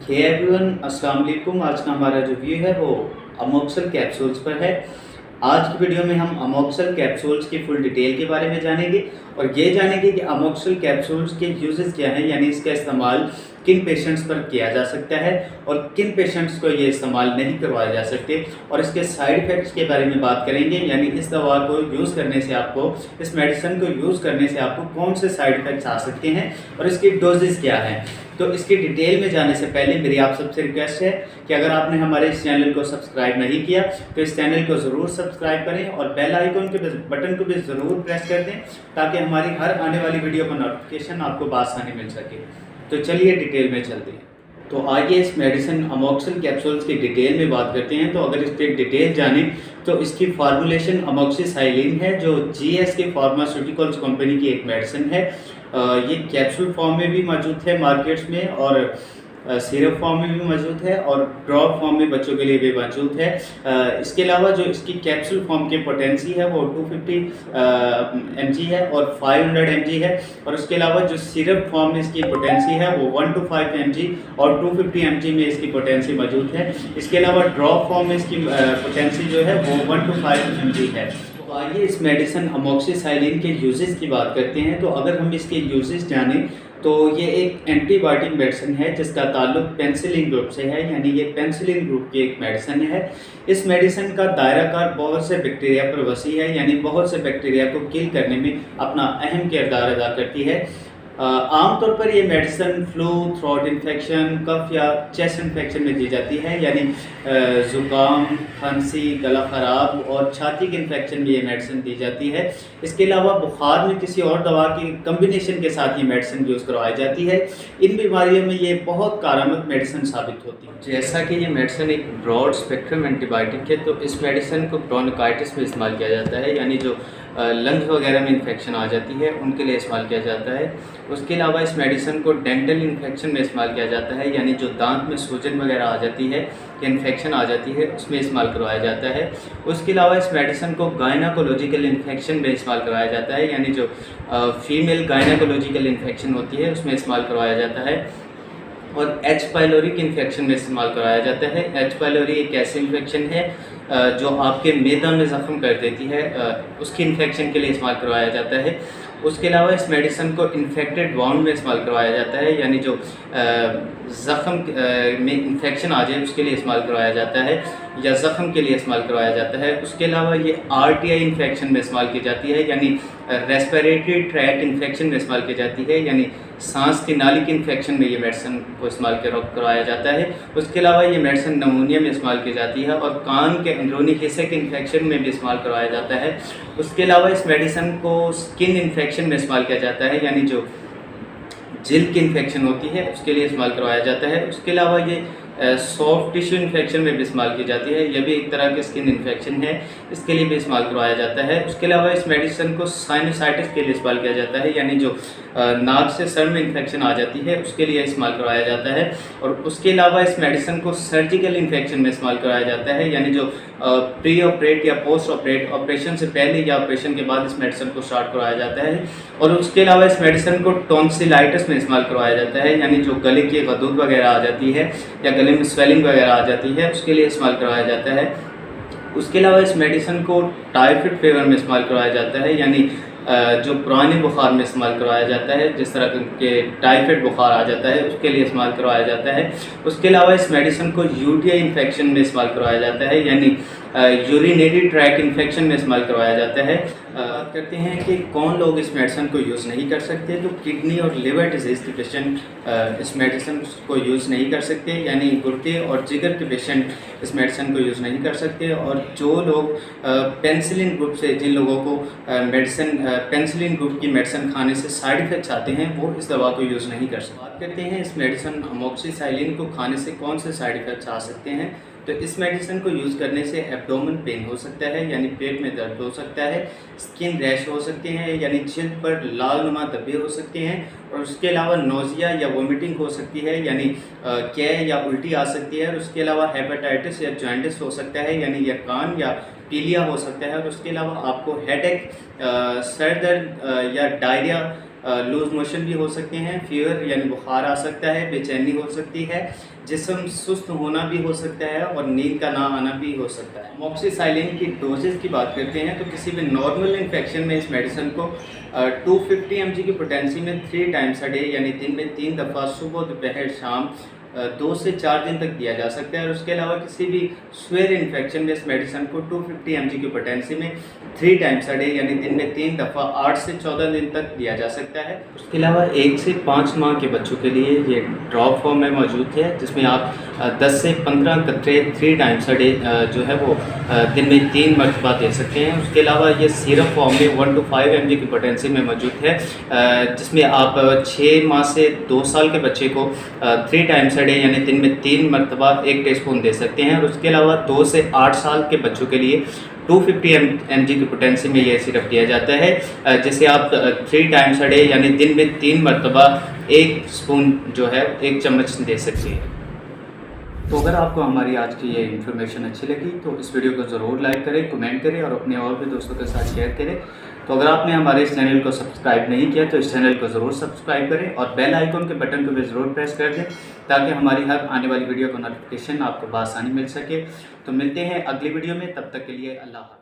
Hey everyone, अस्सलाम वालेकुम। आज का हमारा रिव्यू है वो अमोक्सल कैप्सूल्स पर है। आज की वीडियो में हम अमोक्सल कैप्सूल्स की फुल डिटेल के बारे में जानेंगे और ये जानेंगे कि अमोक्सल कैप्सूल्स के यूजेस क्या हैं, यानी इसका इस्तेमाल किन पेशेंट्स पर किया जा सकता है और किन पेशेंट्स को ये इस्तेमाल नहीं करवाए जा सकते, और इसके साइड इफ़ेक्ट्स के बारे में बात करेंगे। यानी इस दवा को यूज़ करने से आपको, इस मेडिसिन को यूज़ करने से आपको कौन से साइड इफ़ेक्ट्स आ सकते हैं और इसकी डोजेस क्या हैं। तो इसकी डिटेल में जाने से पहले मेरी आप सबसे रिक्वेस्ट है कि अगर आपने हमारे इस चैनल को सब्सक्राइब नहीं किया तो इस चैनल को ज़रूर सब्सक्राइब करें और बेल आइकन के बटन को भी ज़रूर प्रेस कर दें ताकि हमारी हर आने वाली वीडियो का नोटिफिकेशन आपको बआसानी मिल सके। तो चलिए डिटेल में चलते हैं। तो आइए इस मेडिसिन अमोक्सल कैप्सूल्स की डिटेल में बात करते हैं। तो अगर इसकी डिटेल जाने तो इसकी फार्मूलेशन अमोक्सिसिलिन है, जो GSK फार्मास्यूटिकल्स कंपनी की एक मेडिसिन है। ये कैप्सूल फॉर्म में भी मौजूद है मार्केट्स में, और सिरप फॉर्म में भी मौजूद है और ड्रॉप फॉर्म में बच्चों के लिए भी मौजूद है। इसके अलावा जो इसकी कैप्सूल फॉर्म की पोटेंसी है वो 250 mg है और 500 mg है, और उसके अलावा जो सिरप फॉर्म में इसकी पोटेंसी है वो 1 to 5 mg और 250 mg में इसकी पोटेंसी मौजूद है। इसके अलावा ड्रॉप फॉर्म में इसकी पोटेंसी जो है वो 1 to 5 mg है। तो आइए इस मेडिसिन अमोक्सिसिलिन के यूजेस की बात करते हैं। तो अगर हम इसके यूजेस जानें तो ये एक एंटीबायोटिक मेडिसिन है जिसका ताल्लुक पेनिसिलिन ग्रुप से है, यानी ये पेनिसिलिन ग्रुप की एक मेडिसिन है। इस मेडिसिन का दायराकार बहुत से बैक्टीरिया पर वसी है, यानी बहुत से बैक्टीरिया को किल करने में अपना अहम किरदार अदा करती है। आमतौर पर ये मेडिसिन फ्लू, थ्रोट इन्फेक्शन, कफ या चेस्ट इन्फेक्शन में दी जाती है, यानी ज़ुकाम, खांसी, गला ख़राब और छाती के इन्फेक्शन में ये मेडिसिन दी जाती है। इसके अलावा बुखार में किसी और दवा की कम्बिनेशन के साथ ये मेडिसिन यूज़ करवाई जाती है। इन बीमारियों में ये बहुत कारगर मेडिसिन साबित होती है। जैसा कि ये मेडिसिन एक ब्रॉड स्पेक्ट्रम एंटीबायोटिक है, तो इस मेडिसिन को ब्रोंकाइटिस में इस्तेमाल किया जाता है, यानी जो लंग्स वगैरह में इन्फेक्शन आ जाती है उनके लिए इस्तेमाल किया जाता है। उसके अलावा इस मेडिसिन को डेंटल इन्फेक्शन में इस्तेमाल किया जाता है, यानी जो दांत में सूजन वगैरह आ जाती है या इन्फेक्शन आ जाती है उसमें इस्तेमाल करवाया जाता है। उसके अलावा इस मेडिसिन को गायनाकोलॉजिकल इन्फेक्शन में इस्तेमाल करवाया जाता है, यानी जो फीमेल गायनाकोलॉजिकल इन्फेक्शन होती है उसमें इस्तेमाल करवाया जाता है। और एच पाइलोरी के इन्फेक्शन में इस्तेमाल कराया जाता है। एच पाइलोरी एक ऐसी इन्फेक्शन है जो आपके मैदा में ज़ख्म कर देती है, उसकी इन्फेक्शन के लिए इस्तेमाल करवाया जाता है। उसके अलावा इस मेडिसिन को इन्फेक्टेड वाउंड में इस्तेमाल करवाया जाता है, यानी जो ज़ख्म में इन्फेक्शन आ जाए उसके लिए इस्तेमाल करवाया जाता है या ज़ख्म के लिए इस्तेमाल करवाया जाता है। उसके अलावा ये RTI इन्फेक्शन में इस्तेमाल की जाती है, यानी रेस्पिरेटरी ट्रैक्ट इन्फेक्शन में इस्तेमाल की जाती है, यानी सांस की नाली की इन्फेक्शन में ये मेडिसिन को इस्तेमाल करवाया जाता है। उसके अलावा ये मेडिसिन नमूनिया में इस्तेमाल की जाती है और कान के अंदरूनी हिस्से के इन्फेक्शन में भी इस्तेमाल करवाया जाता है। उसके अलावा इस मेडिसिन को स्किन इन्फेक्शन में इस्तेमाल किया जाता है, यानी जो जिल्द की इन्फेक्शन होती है उसके लिए इस्तेमाल करवाया जाता है। उसके अलावा ये सॉफ्ट टिश्यू इन्फेक्शन में भी इस्तेमाल की जाती है, यह भी एक तरह की स्किन इन्फेक्शन है, इसके लिए भी इस्तेमाल करवाया जाता है। उसके अलावा इस मेडिसिन को साइनसाइटिस के लिए इस्तेमाल किया जाता है, यानी जो नाक से सर में इन्फेक्शन आ जाती है उसके लिए इस्तेमाल करवाया जाता है। और उसके अलावा इस मेडिसिन को सर्जिकल इन्फेक्शन में इस्तेमाल कराया जाता है, यानी जो प्री ऑपरेट या पोस्ट ऑपरेट, ऑपरेशन से पहले या ऑपरेशन के बाद इस मेडिसिन को स्टार्ट करवाया जाता है। और उसके अलावा इस मेडिसिन को टॉन्सिलाइटिस में इस्तेमाल करवाया जाता है, यानी जो गले की गदूद वगैरह आ जाती है या गले में स्वेलिंग वगैरह आ जाती है उसके लिए इस्तेमाल करवाया जाता है। उसके अलावा इस मेडिसिन को टाइफाइड फीवर में इस्तेमाल करवाया जाता है, यानी जो पुराने बुखार में इस्तेमाल करवाया जाता है, जिस तरह के टाइफाइड बुखार आ जाता है उसके लिए इस्तेमाल करवाया जाता है। उसके अलावा इस मेडिसिन को UTI इन्फेक्शन में इस्तेमाल करवाया जाता है, यानी यूरिनरी ट्रैक इन्फेक्शन में इस्तेमाल करवाया जाता है। बात करते हैं कि कौन लोग इस मेडिसिन को यूज़ नहीं कर सकते। तो किडनी और लिवर डिजीज़ के पेशेंट इस मेडिसिन को यूज़ नहीं कर सकते, यानी गुर्दे और जिगर के पेशेंट इस मेडिसिन को यूज़ नहीं कर सकते। और जो लोग पेनिसिलिन ग्रुप से, जिन लोगों को पेनिसिलिन ग्रुप की मेडिसिन खाने से साइड इफ़ेक्ट्स आते हैं वो इस दवा को यूज़ नहीं कर सकते। बात करते हैं इस मेडिसिन अमोक्सिसिलिन को खाने से कौन से साइड इफ़ेक्ट्स आ सकते हैं। तो इस मेडिसिन को यूज़ करने से एब्डोमेन पेन हो सकता है, यानी पेट में दर्द हो सकता है, स्किन रैश हो सकते हैं, यानी जिल्द पर लाल नुमा धब्बे हो सकते हैं, और उसके अलावा नोज़िया या वोमिटिंग हो सकती है, यानी कै या उल्टी आ सकती है। और उसके अलावा हेपेटाइटिस या जॉन्डिस हो सकता है, यानी यकान या पीलिया हो सकता है। और उसके अलावा आपको हेडेक, सर दर्द या डायरिया लूज़ मोशन भी हो सकते हैं, फीवर यानी बुखार आ सकता है, बेचैनी हो सकती है, जिस्म सुस्त होना भी हो सकता है और नींद का ना आना भी हो सकता है। अमोक्सिसिलिन की डोजेज़ की बात करते हैं तो किसी भी नॉर्मल इन्फेक्शन में इस मेडिसिन को 250 mg की पोटेंसी में 3 टाइम्स अ डे यानी दिन में 3 दफ़ा सुबह, दोपहर, शाम 2 से 4 दिन तक दिया जा सकता है। और उसके अलावा किसी भी स्वेयर इन्फेक्शन में इस मेडिसिन को 250 mg की पोटेंसी में 3 टाइम्स अ डे यानी दिन में 3 दफ़ा 8 से 14 दिन तक दिया जा सकता है। उसके अलावा 1 से 5 माह के बच्चों के लिए ये ड्रॉप फॉर्म में मौजूद है, जिसमें आप 10 से 15 कतरे 3 टाइम्स अ डे जो है वो दिन में 3 मरतबा दे सकते हैं। उसके अलावा ये सिरप फॉर्म में 1 to 5 mg की पोटेंसी में मौजूद है, जिसमें आप 6 माह से 2 साल के बच्चे को 3 टाइम्स अ डे यानी दिन में 3 मरतबा 1 टीस्पून दे सकते हैं। और उसके अलावा 2 से 8 साल के बच्चों के लिए 250 mg की पोटेंसी में ये सिरप दिया जाता है, जिसे आप 3 टाइम्स अ डे यानी दिन में 3 मरतबा 1 स्पून जो है 1 चम्मच दे सकते हैं। तो अगर आपको हमारी आज की ये इन्फॉर्मेशन अच्छी लगी तो इस वीडियो को ज़रूर लाइक करें, कमेंट करें और अपने और भी दोस्तों के साथ शेयर करें। तो अगर आपने हमारे इस चैनल को सब्सक्राइब नहीं किया तो इस चैनल को ज़रूर सब्सक्राइब करें और बेल आइकन के बटन को भी ज़रूर प्रेस कर दें, ताकि हमारी हर आने वाली वीडियो का नोटिफिकेशन आपको बआसानी मिल सके। तो मिलते हैं अगली वीडियो में, तब तक के लिए अल्लाह हाफ़िज़।